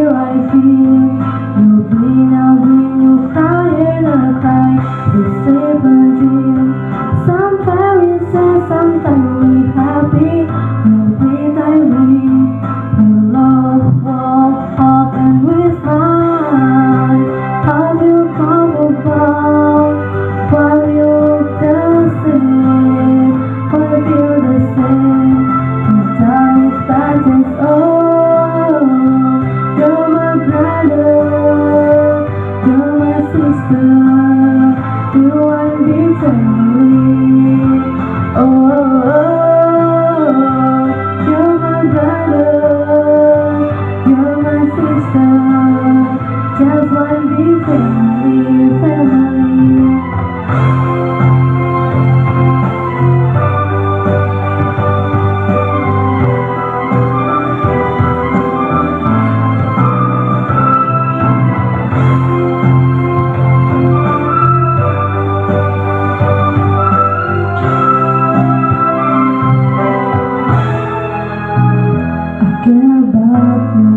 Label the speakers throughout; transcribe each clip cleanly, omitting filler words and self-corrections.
Speaker 1: where I feel. You bleed, I'll bleed, you cry and I cry. We sleep and dream. Sometimes we sad, sometimes we happy. You breathe, I breathe. We love, walk, talk, and we smile. How you come about? While you look the same, I feel the same. The time is passes. Oh, you're my brother, you're my sister, you are big family. Oh, you're my brother, you're my sister, just one big family, family. Care about you.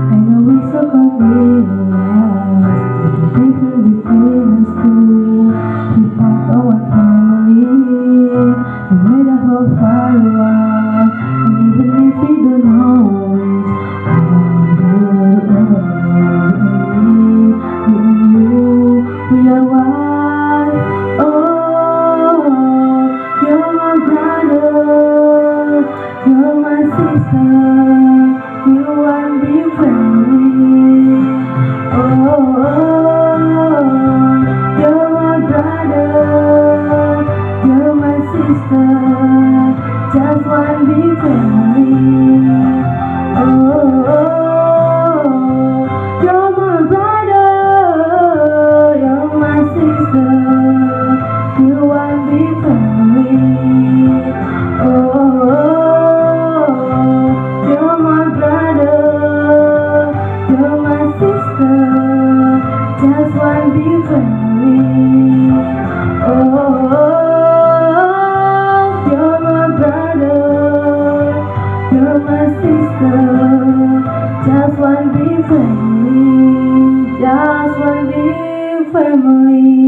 Speaker 1: I know it's so convenient. The difference between us two. We part of one family. We made a whole far away. And even if we don't know it, me and you, we are one. Oh, you're my brother, you're my sister, you are big family. Oh, you're my brother, you're my sister, just one big family. Oh, you're my brother, you're my sister, you are big family. Oh, you're my brother, you're my sister, just one big family. Oh, you're my brother, you're my sister, just one big family, just one big family.